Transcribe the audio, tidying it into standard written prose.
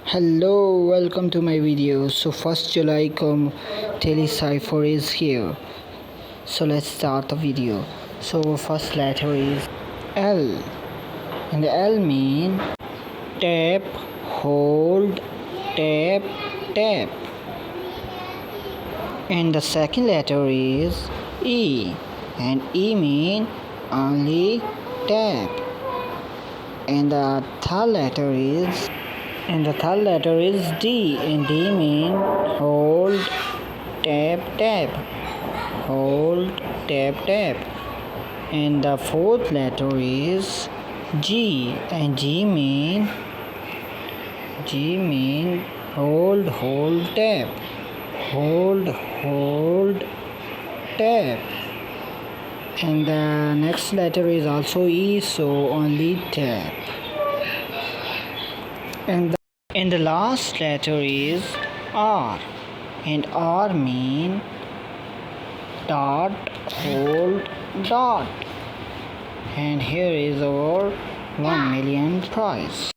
Hello, welcome to my video. So 1st July Cipher is here. So let's start the video. So first letter is L, and the L mean tap, hold, tap, tap. And the second letter is E, and E mean only tap. And the third letter is D, and D mean hold, tap, tap, hold, tap, tap. And the fourth letter is G, and G mean hold, hold, tap, hold, hold, tap. And the next letter is also E, so only tap. And the last letter is R, and R mean dot, hold, dot. And here is our 1 million prize.